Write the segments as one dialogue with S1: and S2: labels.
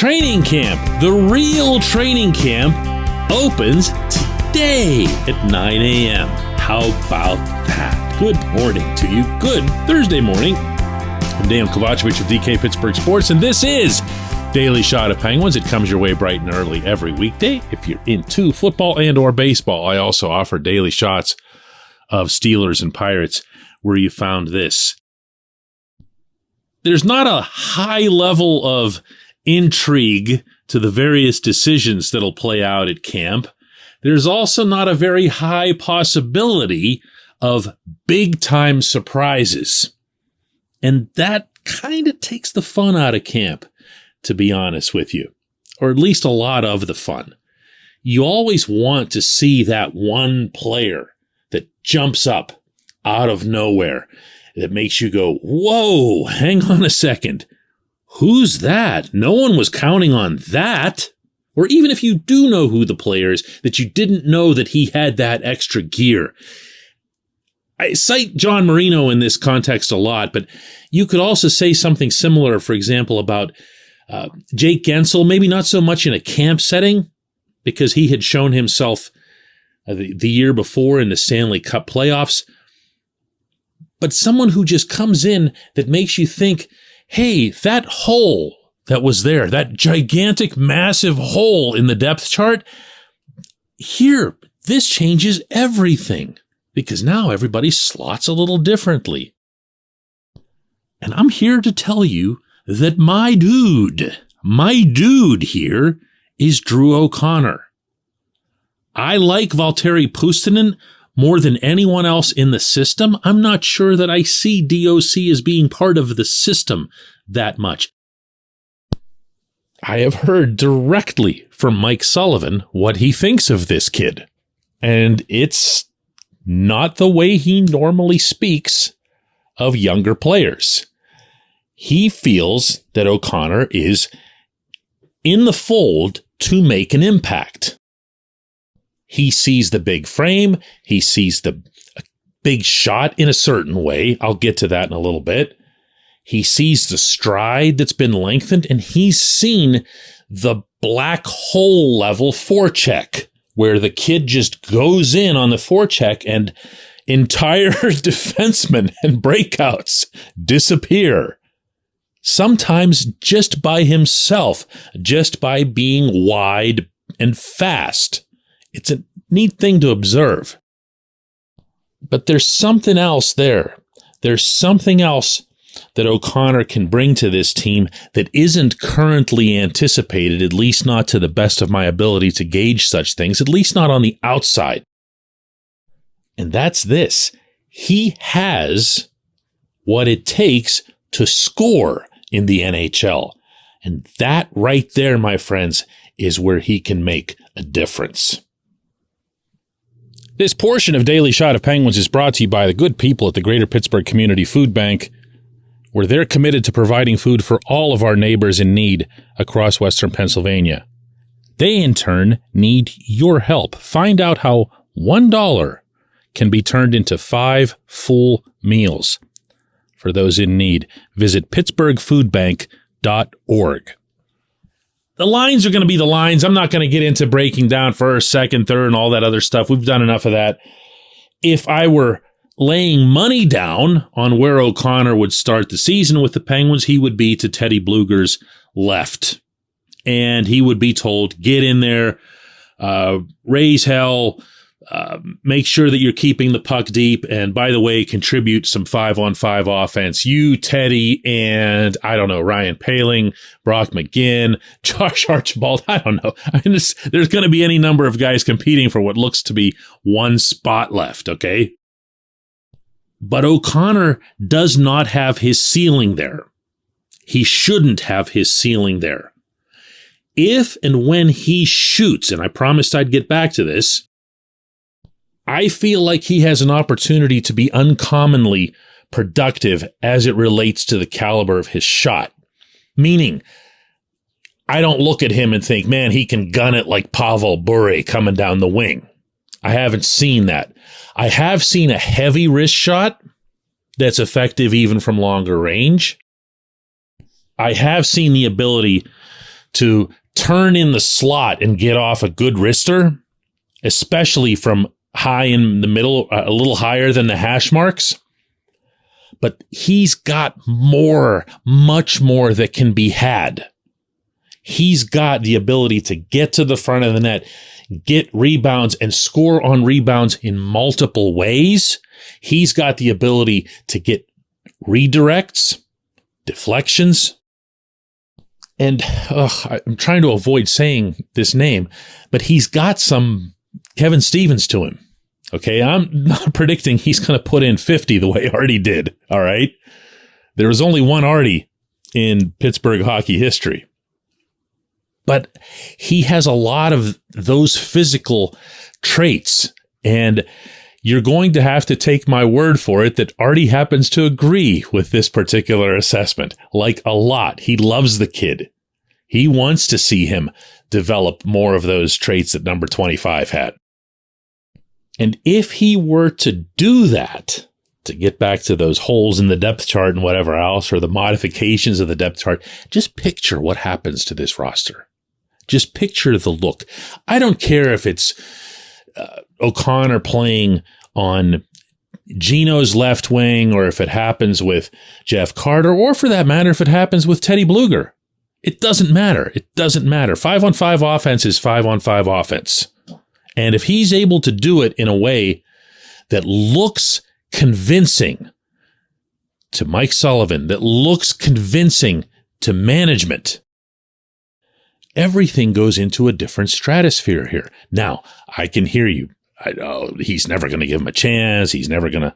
S1: training camp, the real training camp, opens today at 9 a.m. How about that? Good morning to you. Good Thursday morning. I'm Dejan Kovacevic of DK Pittsburgh Sports, and this is Daily Shot of Penguins. It comes your way bright and early every weekday. If you're into football and or baseball, I also offer daily shots of Steelers and Pirates where you found this. There's not a high level of intrigue to the various decisions that'll play out at camp. There's also not a very high possibility of big-time surprises. And that kind of takes the fun out of camp, to be honest with you, or at least a lot of the fun. You always want to see that one player that jumps up out of nowhere that makes you go, whoa, hang on a second. Who's that? No one was counting on that. Or even if you do know who the player is, that you didn't know that he had that extra gear. I cite John Marino in this context a lot, but you could also say something similar, for example, about Jake Gensel, maybe not so much in a camp setting, because he had shown himself the year before in the Stanley Cup playoffs, but someone who just comes in that makes you think, hey, that hole that was there, that gigantic, massive hole in the depth chart, here, this changes everything, because now everybody slots a little differently. And I'm here to tell you that my dude here is Drew O'Connor. I like Valtteri Puustinen more than anyone else in the system. I'm not sure that I see DOC as being part of the system that much. I have heard directly from Mike Sullivan what he thinks of this kid, and it's not the way he normally speaks of younger players. He feels that O'Connor is in the fold to make an impact. He sees the big frame. He sees the big shot in a certain way. I'll get to that in a little bit. He sees the stride that's been lengthened, and he's seen the black hole level forecheck, where the kid just goes in on the forecheck and entire defensemen and breakouts disappear. Sometimes just by himself, just by being wide and fast. It's a neat thing to observe. But there's something else there. There's something else that O'Connor can bring to this team that isn't currently anticipated, at least not to the best of my ability to gauge such things, at least not on the outside. And that's this. He has what it takes to score in the NHL. And that right there, my friends, is where he can make a difference. This portion of Daily Shot of Penguins is brought to you by the good people at the Greater Pittsburgh Community Food Bank, where they're committed to providing food for all of our neighbors in need across Western Pennsylvania. They, in turn, need your help. Find out how $1 can be turned into 5 full meals. For those in need, visit pittsburghfoodbank.org. The lines are going to be the lines. I'm not going to get into breaking down first, second, third, and all that other stuff. We've done enough of that. If I were laying money down on where O'Connor would start the season with the Penguins, he would be to Teddy Bluger's left. And he would be told, get in there, raise hell, make sure that you're keeping the puck deep, and by the way, contribute some 5-on-5 offense. You, Teddy, and I don't know, Ryan Poehling, Brock McGinn, Josh Archibald, I don't know. There's going to be any number of guys competing for what looks to be one spot left, okay? But O'Connor does not have his ceiling there. He shouldn't have his ceiling there. If and when he shoots, and I promised I'd get back to this, I feel like he has an opportunity to be uncommonly productive as it relates to the caliber of his shot. Meaning, I don't look at him and think, man, he can gun it like Pavel Bure coming down the wing. I haven't seen that. I have seen a heavy wrist shot that's effective even from longer range. I have seen the ability to turn in the slot and get off a good wrister, especially from high in the middle, a little higher than the hash marks. But he's got more, much more that can be had. He's got the ability to get to the front of the net, get rebounds and score on rebounds in multiple ways. He's got the ability to get redirects, deflections. And I'm trying to avoid saying this name, but he's got some Kevin Stevens to him. Okay, I'm not predicting he's going to put in 50 the way Artie did, all right? There was only one Artie in Pittsburgh hockey history. But he has a lot of those physical traits, and you're going to have to take my word for it that Artie happens to agree with this particular assessment, like a lot. He loves the kid. He wants to see him develop more of those traits that number 25 had. And if he were to do that, to get back to those holes in the depth chart and whatever else, or the modifications of the depth chart, just picture what happens to this roster. Just picture the look. I don't care if it's O'Connor playing on Gino's left wing, or if it happens with Jeff Carter, or for that matter, if it happens with Teddy Bluger. It doesn't matter. It doesn't matter. 5-on-5 offense is 5-on-5 offense. And if he's able to do it in a way that looks convincing to Mike Sullivan, that looks convincing to management, everything goes into a different stratosphere here. Now, I can hear you. He's never going to give him a chance. He's never going to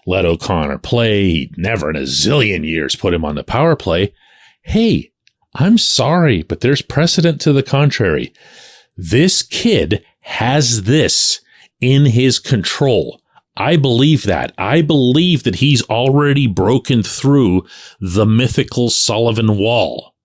S1: let O'Connor play. He'd never in a zillion years put him on the power play. Hey, I'm sorry, but there's precedent to the contrary. This kid has this in his control. I believe that. I believe that he's already broken through the mythical Sullivan wall.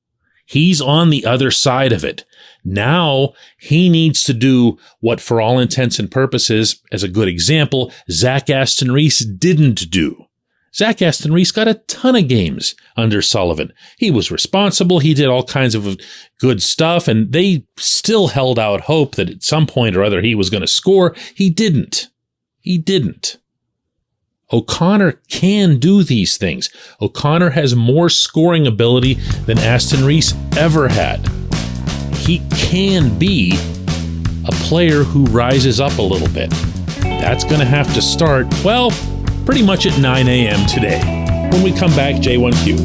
S1: He's on the other side of it. Now he needs to do what, for all intents and purposes, as a good example, Zach Aston Reese didn't do. Zach Aston Reese got a ton of games under Sullivan. He was responsible. He did all kinds of good stuff, and they still held out hope that at some point or other he was going to score. He didn't. He didn't. O'Connor can do these things. O'Connor has more scoring ability than Aston Reese ever had. He can be a player who rises up a little bit. That's going to have to start, well, pretty much at 9 a.m. today. When we come back, J1Q.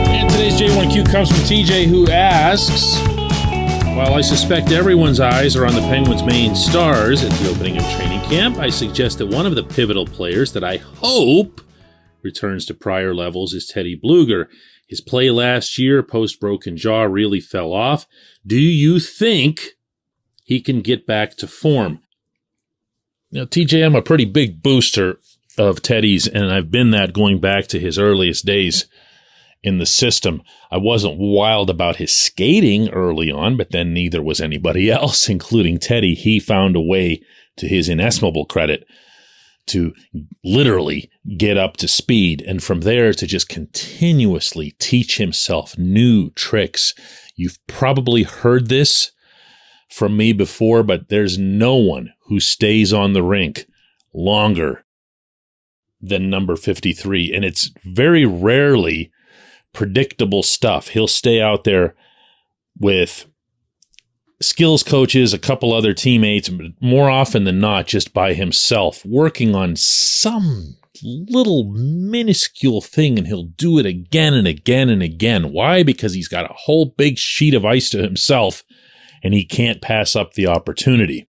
S1: And today's J1Q comes from TJ, who asks, while I suspect everyone's eyes are on the Penguins' main stars at the opening of training camp, I suggest that one of the pivotal players that I hope returns to prior levels is Teddy Bluger. His play last year, post-broken jaw, really fell off. Do you think he can get back to form? Now, TJ, I'm a pretty big booster of Teddy's, and I've been that going back to his earliest days in the system. I wasn't wild about his skating early on, but then neither was anybody else, including Teddy. He found a way, to his inestimable credit, to literally get up to speed, and from there to just continuously teach himself new tricks. You've probably heard this from me before, but there's no one who stays on the rink longer than number 53, and it's very rarely predictable stuff. He'll stay out there with skills coaches, a couple other teammates, but more often than not just by himself, working on some little minuscule thing, and he'll do it again and again and again. Why? Because he's got a whole big sheet of ice to himself, and he can't pass up the opportunity.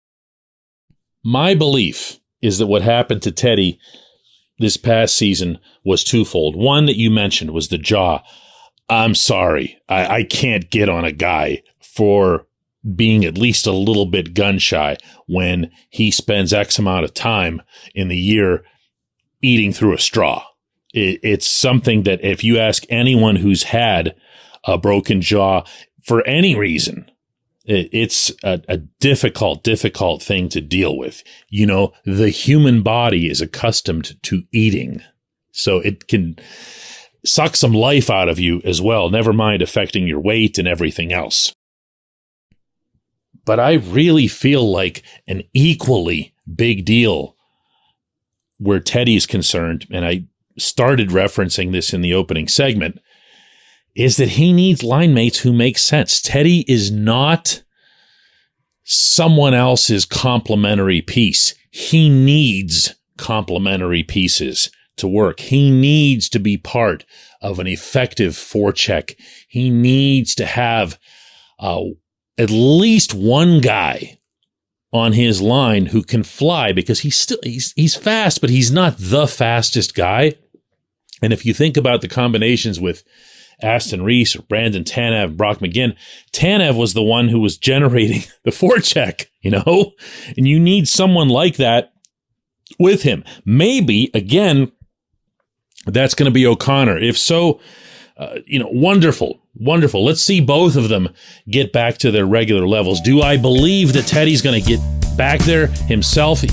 S1: My belief is that what happened to Teddy this past season was twofold. One that you mentioned was the jaw. I'm sorry. I can't get on a guy for being at least a little bit gun shy when he spends X amount of time in the year eating through a straw. It's something that if you ask anyone who's had a broken jaw for any reason, it's a difficult thing to deal with. You know, the human body is accustomed to eating, so it can suck some life out of you as well, never mind affecting your weight and everything else. But I really feel like an equally big deal where Teddy's concerned, and I started referencing this in the opening segment, is that he needs line mates who make sense. Teddy is not someone else's complementary piece. He needs complementary pieces to work. He needs to be part of an effective forecheck. He needs to have at least one guy on his line who can fly, because he's fast, but he's not the fastest guy. And if you think about the combinations with Aston Reese or Brandon Tanev, Brock McGinn, Tanev was the one who was generating the forecheck, you know, and you need someone like that with him. Maybe, again, that's going to be O'Connor. If so, wonderful. Let's see both of them get back to their regular levels. Do I believe that Teddy's going to get back there himself?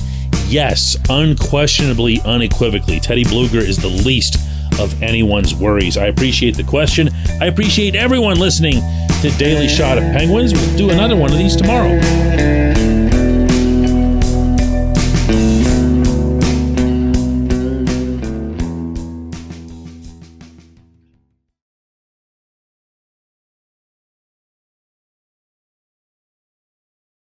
S1: Yes, unquestionably, unequivocally. Teddy Blueger is the least of anyone's worries. I appreciate the question. I appreciate everyone listening to Daily Shot of Penguins. We'll do another one of these tomorrow.